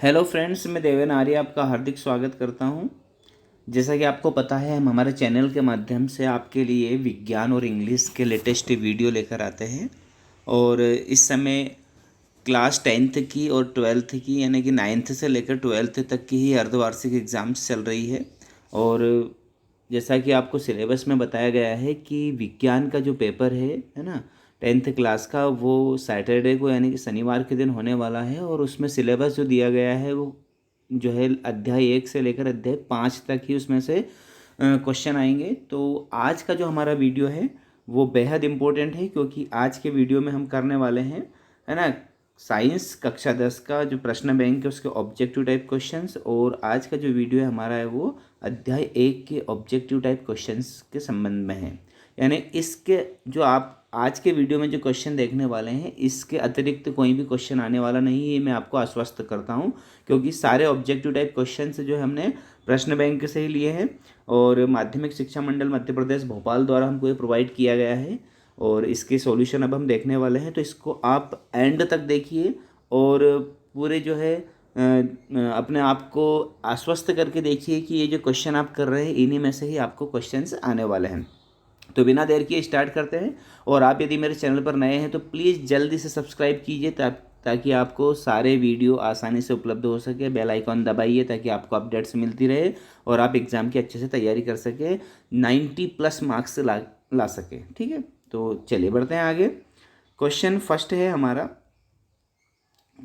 Hello friends, मैं देवेन आर्य आपका हार्दिक स्वागत करता हूं। जैसा कि आपको पता है, हम हमारे चैनल के माध्यम से आपके लिए विज्ञान और इंग्लिश के लेटेस्ट वीडियो लेकर आते हैं। और इस समय क्लास 10th की और 12th की, यानी कि 9th से लेकर 12th तक की ही अर्धवार्षिक एग्ज़ाम्स चल रही है। और जैसा कि आपको सिलेबस में बताया गया है कि विज्ञान का जो पेपर है ना, 10th क्लास का, वो सैटरडे को यानी कि शनिवार के दिन होने वाला है। और उसमें सिलेबस जो दिया गया है वो जो है अध्याय 1 से लेकर अध्याय 5 तक ही उसमें से क्वेश्चन आएंगे। तो आज का जो हमारा वीडियो है वो बेहद इम्पोर्टेंट है, क्योंकि आज के वीडियो में हम करने वाले हैं, है ना, साइंस कक्षा 10 का जो प्रश्न बैंक है उसके ऑब्जेक्टिव टाइप क्वेश्चंस। और आज का जो वीडियो है हमारा है वो अध्याय 1 के ऑब्जेक्टिव टाइप क्वेश्चंस के संबंध में है। यानी इसके जो आप आज के वीडियो में जो क्वेश्चन देखने वाले हैं, इसके अतिरिक्त कोई भी क्वेश्चन आने वाला नहीं है, ये मैं आपको आश्वस्त करता हूँ। क्योंकि सारे ऑब्जेक्टिव टाइप क्वेश्चन जो है हमने प्रश्न बैंक से ही लिए हैं, और माध्यमिक शिक्षा मंडल मध्य प्रदेश भोपाल द्वारा हमको ये प्रोवाइड किया गया है। और इसके सॉल्यूशन अब हम देखने वाले हैं, तो इसको आप एंड तक देखिए और पूरे जो है अपने आप को आश्वस्त करके देखिए कि ये जो क्वेश्चन आप कर रहे हैं इन्हीं में से ही आपको क्वेश्चंस आने वाले हैं। तो बिना देर किए स्टार्ट करते हैं। और आप यदि मेरे चैनल पर नए हैं तो प्लीज़ जल्दी से सब्सक्राइब कीजिए, ताकि आपको सारे वीडियो आसानी से उपलब्ध हो सके। बेल आइकॉन दबाइए ताकि आपको अपडेट्स मिलती रहे और आप एग्ज़ाम की अच्छे से तैयारी कर सके, 90+ मार्क्स ला सके। ठीक है, तो चलिए बढ़ते हैं आगे। क्वेश्चन फर्स्ट है हमारा।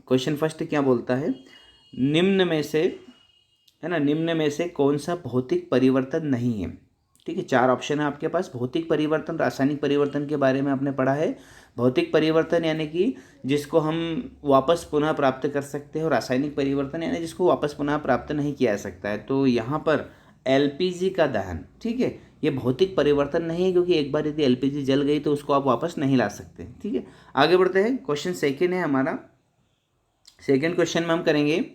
क्वेश्चन फर्स्ट क्या बोलता है, निम्न में से, है ना, निम्न में से कौन सा भौतिक परिवर्तन नहीं है। ठीक है, 4 ऑप्शन है आपके पास। भौतिक परिवर्तन, रासायनिक परिवर्तन के बारे में आपने पढ़ा है। भौतिक परिवर्तन यानी कि जिसको हम वापस पुनः प्राप्त कर सकते हैं, और रासायनिक परिवर्तन यानी जिसको वापस पुनः प्राप्त नहीं किया जा सकता है। तो यहाँ पर एलपीजी का दहन, ठीक है, ये भौतिक परिवर्तन नहीं है, क्योंकि एक बार यदि एलपीजी जल गई तो उसको आप वापस नहीं ला सकते। ठीक है, आगे बढ़ते हैं। क्वेश्चन सेकेंड है हमारा। सेकेंड क्वेश्चन में हम करेंगे,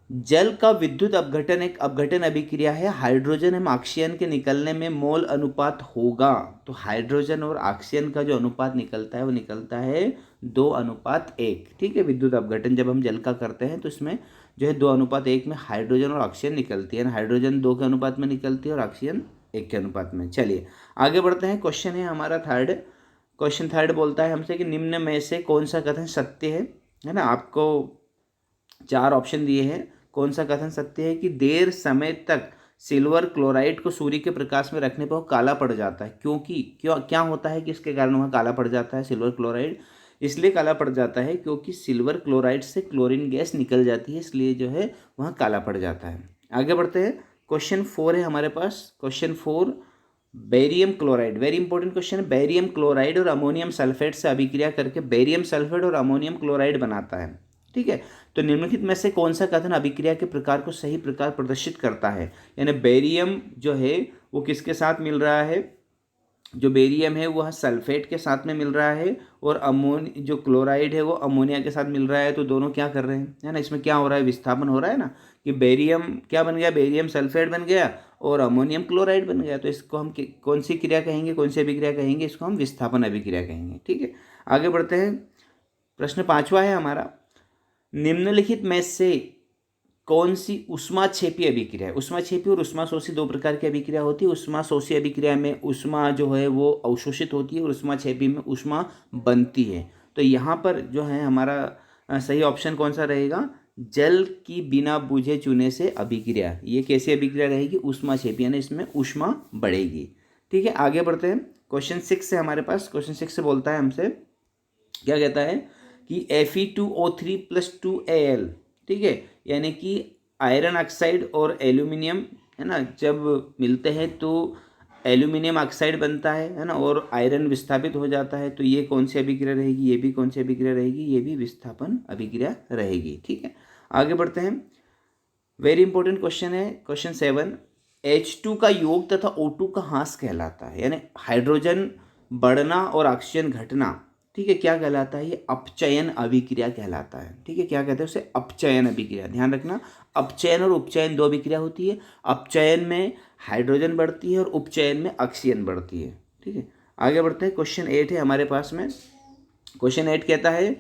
जल का विद्युत अपघटन एक अपघटन अभिक्रिया है, हाइड्रोजन एवं ऑक्सीजन के निकलने में मोल अनुपात होगा। तो हाइड्रोजन और ऑक्सीजन का जो अनुपात निकलता है वो निकलता है 2:1। ठीक है, विद्युत अपघटन जब हम जल का करते हैं तो इसमें जो है 2:1 में हाइड्रोजन और ऑक्सीजन निकलती है। हाइड्रोजन 2 के अनुपात में निकलती है और ऑक्सीजन 1 के अनुपात में। चलिए आगे बढ़ते हैं। क्वेश्चन है हमारा थर्ड। क्वेश्चन थर्ड बोलता है हमसे कि निम्न में से कौन सा कथन सत्य है ना। आपको 4 ऑप्शन दिए हैं। कौन सा कथन सत्य है कि देर समय तक सिल्वर क्लोराइड को सूर्य के प्रकाश में रखने पर वो काला पड़ जाता है। क्योंकि क्या होता है कि इसके कारण वह काला पड़ जाता है सिल्वर क्लोराइड? इसलिए काला पड़ जाता है क्योंकि सिल्वर क्लोराइड से क्लोरीन गैस निकल जाती है, इसलिए जो है वह काला पड़ जाता है। आगे बढ़ते हैं। क्वेश्चन 4 है हमारे पास। Question 4, barium chloride, very important question है। बेरियम क्लोराइड और अमोनियम सल्फेट से अभिक्रिया करके बेरियम सल्फेट और अमोनियम क्लोराइड बनाता है। ठीक है, तो निम्नलिखित में से कौन सा कथन अभिक्रिया के प्रकार को सही प्रकार प्रदर्शित करता है। यानी बेरियम जो है वो किसके साथ मिल रहा है, जो बेरियम है वह सल्फेट के साथ में मिल रहा है, और जो क्लोराइड है वो अमोनिया के साथ मिल रहा है। तो दोनों क्या कर रहे हैं, है ना, इसमें क्या हो रहा है, विस्थापन हो रहा है ना, कि बेरियम क्या बन गया, बेरियम सल्फेट बन गया और अमोनियम क्लोराइड बन गया। तो इसको हम कौन सी क्रिया कहेंगे, कौन सी अभिक्रिया कहेंगे, इसको हम विस्थापन अभिक्रिया कहेंगे। ठीक है, आगे बढ़ते हैं। प्रश्न 5वां है हमारा, निम्नलिखित में से कौन सी ऊष्माक्षेपी अभिक्रिया है। ऊष्माक्षेपी और ऊष्माशोषी 2 प्रकार की अभिक्रिया होती है। ऊष्माशोषी अभिक्रिया में ऊष्मा जो है वो अवशोषित होती है, और ऊष्माक्षेपी में ऊष्मा बनती है। तो यहाँ पर जो है हमारा सही ऑप्शन कौन सा रहेगा, जल की बिना बुझे चूने से अभिक्रिया। ये कैसी अभिक्रिया रहेगी, ऊष्माक्षेपी, यानी इसमें ऊष्मा बढ़ेगी। ठीक है, आगे बढ़ते हैं। क्वेश्चन 6 है हमारे पास। क्वेश्चन 6 से बोलता है हमसे, क्या कहता है कि Fe2O3+2Al, ठीक है, यानी कि आयरन ऑक्साइड और एल्यूमिनियम, है ना, जब मिलते हैं तो एल्यूमिनियम ऑक्साइड बनता है ना, और आयरन विस्थापित हो जाता है। तो ये कौन सी अभिक्रिया रहेगी, ये भी कौन सी अभिक्रिया रहेगी, ये भी विस्थापन अभिक्रिया रहेगी। ठीक है, आगे बढ़ते हैं। वेरी इंपॉर्टेंट क्वेश्चन है। क्वेश्चन 7, H2 का योग तथा O2 का ह्रास कहलाता है। यानी हाइड्रोजन बढ़ना और ऑक्सीजन घटना, ठीक है, क्या कहलाता है, ये अपचयन अभिक्रिया कहलाता है। ठीक है, क्या कहते हैं उसे, अपचयन अभिक्रिया। ध्यान रखना, अपचयन और उपचयन 2 अभिक्रिया होती है। अपचयन में हाइड्रोजन बढ़ती है और उपचयन में ऑक्सीजन बढ़ती है। ठीक है, आगे बढ़ते हैं। क्वेश्चन 8 है हमारे पास में। क्वेश्चन 8 कहता है,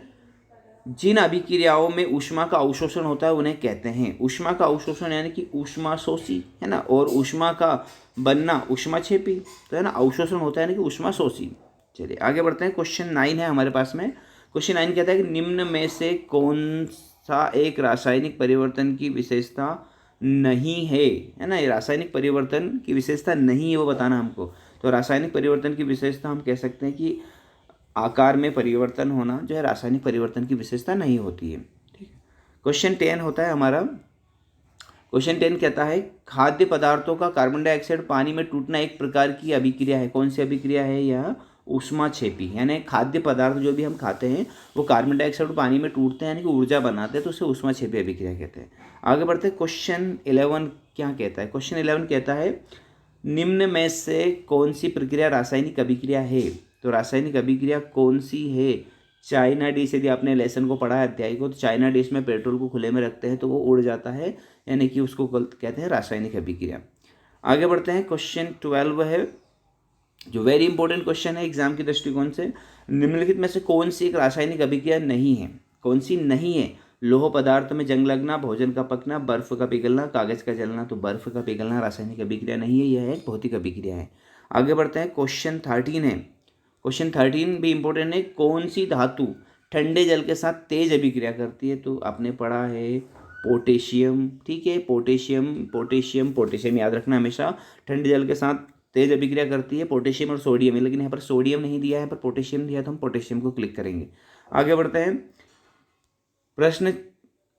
जिन अभिक्रियाओं में ऊष्मा का अवशोषण होता है उन्हें कहते हैं। ऊष्मा का अवशोषण यानी कि ऊष्माशोषी, है ना, और ऊष्मा का बनना ऊष्माक्षेपी, तो है ना, अवशोषण होता है यानी कि ऊष्माशोषी। चलिए आगे बढ़ते हैं। क्वेश्चन 9 है हमारे पास में। क्वेश्चन 9 कहता है कि निम्न में से कौन सा एक रासायनिक परिवर्तन की विशेषता नहीं है ना, ये रासायनिक परिवर्तन की विशेषता नहीं है वो बताना हमको। तो रासायनिक परिवर्तन की विशेषता हम कह सकते हैं कि आकार में परिवर्तन होना जो है रासायनिक परिवर्तन की विशेषता नहीं होती है। ठीक है। क्वेश्चन 10 होता है हमारा। क्वेश्चन 10 कहता है खाद्य पदार्थों का कार्बन डाइऑक्साइड पानी में टूटना एक प्रकार की अभिक्रिया है। कौन सी अभिक्रिया है? यह ऊष्माक्षेपी, यानी खाद्य पदार्थ जो भी हम खाते हैं वो कार्बन डाइऑक्साइड पानी में टूटते हैं यानी कि ऊर्जा बनाते हैं, तो उसे ऊष्माक्षेपी अभिक्रिया कहते हैं। आगे बढ़ते हैं। क्वेश्चन 11 क्या कहता है? क्वेश्चन 11 कहता है निम्न में से कौन सी प्रक्रिया रासायनिक अभिक्रिया है? तो रासायनिक अभिक्रिया कौन सी है? चाइना डिश, यदि आपने लेसन को पढ़ा है अध्याय को, तो चाइना डिश में पेट्रोल को खुले में रखते हैं तो वो उड़ जाता है, यानी कि उसको कहते हैं रासायनिक अभिक्रिया। आगे बढ़ते हैं। क्वेश्चन 12 है जो वेरी इंपॉर्टेंट क्वेश्चन है एग्जाम के दृष्टिकोण से। निम्नलिखित में से कौन सी एक रासायनिक अभिक्रिया नहीं है? कौन सी नहीं है? लोह पदार्थ में जंग लगना, भोजन का पकना, बर्फ का पिघलना, कागज का जलना। तो बर्फ का पिघलना रासायनिक अभिक्रिया नहीं है, यह एक भौतिक अभिक्रिया है। आगे बढ़ते हैं। क्वेश्चन 13 है। क्वेश्चन 13 भी इंपॉर्टेंट है। कौन सी धातु ठंडे जल के साथ तेज अभिक्रिया करती है? तो आपने पढ़ा है पोटेशियम। ठीक है, पोटेशियम याद रखना हमेशा। ठंडे जल के साथ तेज अभिक्रिया करती है पोटेशियम और सोडियम, लेकिन यहाँ पर सोडियम नहीं दिया है, यहाँ पर पोटेशियम दिया, तो हम पोटेशियम को क्लिक करेंगे। आगे बढ़ते हैं। प्रश्न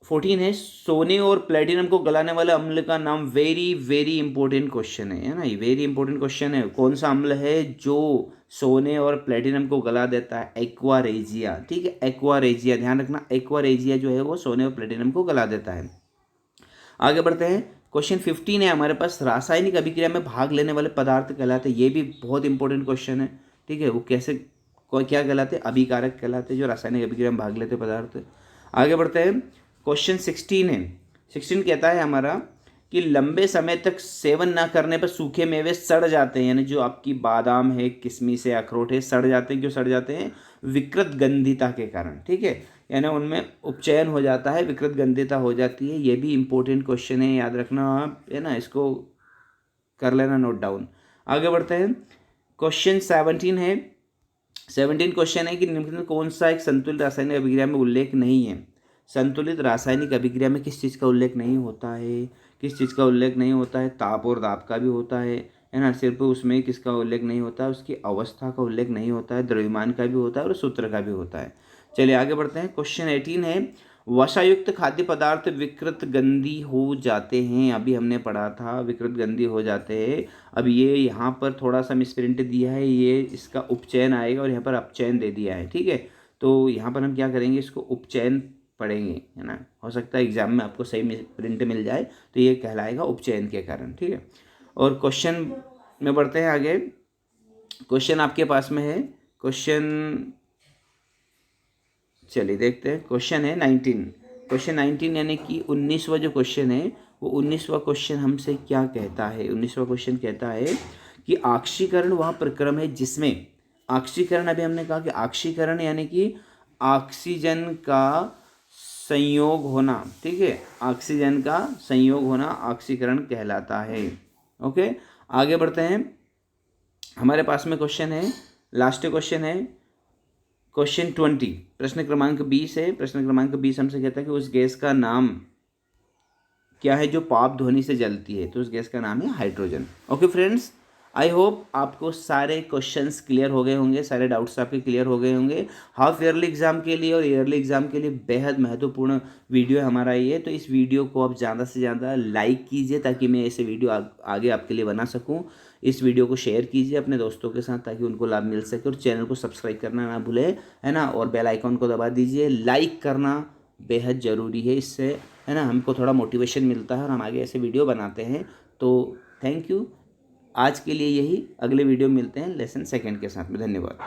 14 है सोने और प्लेटिनम को गलाने वाले अम्ल का नाम। वेरी वेरी इंपॉर्टेंट क्वेश्चन है ना, ये वेरी इंपॉर्टेंट क्वेश्चन है। कौन सा अम्ल है जो सोने और प्लेटिनम को गला देता है? Aqua regia. ठीक है, एक्वा रेजिया ध्यान रखना, एक्वा रेजिया जो है वो सोने और प्लेटिनम को गला देता है। आगे बढ़ते हैं। क्वेश्चन 15 है हमारे पास रासायनिक अभिक्रिया में भाग लेने वाले पदार्थ कहलाते हैं। ये भी बहुत इंपॉर्टेंट क्वेश्चन है। ठीक है, वो कैसे क्या कहलाते हैं? अभिकारक कहलाते हैं जो रासायनिक अभिक्रिया में भाग लेते पदार्थ। आगे बढ़ते हैं। क्वेश्चन 16 है। 16 कहता है हमारा कि लंबे समय तक सेवन ना करने पर सूखे मेवे सड़ जाते हैं, यानी जो आपकी बादाम है, किशमिश है, अखरोट है, सड़ जाते हैं। क्यों सड़ जाते हैं? विकृत गंधिता के कारण। ठीक है, यानी उनमें उपचयन हो जाता है, विकृत गंधिता हो जाती है। ये भी इंपॉर्टेंट क्वेश्चन है, याद रखना आप, है ना, इसको कर लेना नोट डाउन। आगे बढ़ते हैं। क्वेश्चन 17 है। 17 क्वेश्चन है कि निम्न में कौन सा एक संतुलित रासायनिक अभिक्रिया में उल्लेख नहीं है? संतुलित रासायनिक अभिक्रिया में किस चीज़ का उल्लेख नहीं होता है? किस चीज़ का उल्लेख नहीं होता है? ताप और दाब का भी होता है ना। सिर्फ उसमें किसका उल्लेख नहीं होता है? उसकी अवस्था का उल्लेख नहीं होता है। द्रव्यमान का भी होता है और सूत्र का भी होता है। चलिए आगे बढ़ते हैं। क्वेश्चन 18 है वसायुक्त खाद्य पदार्थ विकृत गंधी हो जाते हैं। अभी हमने पढ़ा था विकृत गंधी हो जाते हैं। अब ये यहाँ पर थोड़ा सा मिसप्रिंट दिया है, ये इसका उपचयन आएगा और यहाँ पर अपचयन दे दिया है। ठीक है, तो यहाँ पर हम क्या करेंगे? इसको उपचयन पढ़ेंगे, है ना। हो सकता है एग्जाम में आपको सही प्रिंट मिल जाए, तो ये कहलाएगा उपचयन के कारण। ठीक है, और क्वेश्चन में बढ़ते हैं आगे। क्वेश्चन आपके पास में है क्वेश्चन, चलिए देखते हैं। क्वेश्चन है 19। क्वेश्चन 19 यानी कि 19वां जो क्वेश्चन है वो 19वां क्वेश्चन हमसे क्या कहता है? 19वां क्वेश्चन कहता है कि आक्सीकरण वह प्रक्रम है जिसमें आक्सीकरण, अभी हमने कहा कि आक्सीकरण यानी कि ऑक्सीजन का संयोग होना। ठीक है, ऑक्सीजन का संयोग होना ऑक्सीकरण कहलाता है। ओके, आगे बढ़ते हैं। हमारे पास में क्वेश्चन है, लास्ट क्वेश्चन है क्वेश्चन 20। प्रश्न क्रमांक 20 है। प्रश्न क्रमांक 20 हमसे कहता है कि उस गैस का नाम क्या है जो पाप ध्वनि से जलती है? तो उस गैस का नाम है hydrogen. Okay friends, I hope आपको सारे क्वेश्चंस क्लियर हो गए होंगे, सारे डाउट्स आपके क्लियर हो गए होंगे। हाफ ईयरली एग्जाम के लिए और ईयरली एग्जाम के लिए बेहद महत्वपूर्ण वीडियो हमारा ये। तो इस वीडियो को आप ज़्यादा से ज़्यादा लाइक कीजिए ताकि मैं ऐसे वीडियो आगे आपके लिए बना सकूं। इस वीडियो को शेयर कीजिए अपने दोस्तों के साथ ताकि उनको लाभ मिल सके, और चैनल को सब्सक्राइब करना ना भूलें, है ना, और बेल आइकॉन को दबा दीजिए। लाइक करना बेहद ज़रूरी है, इससे है ना हमको थोड़ा मोटिवेशन मिलता है और हम आगे ऐसे वीडियो बनाते हैं। तो थैंक यू, आज के लिए यही। अगले वीडियो में मिलते हैं लेसन 2 के साथ में। धन्यवाद।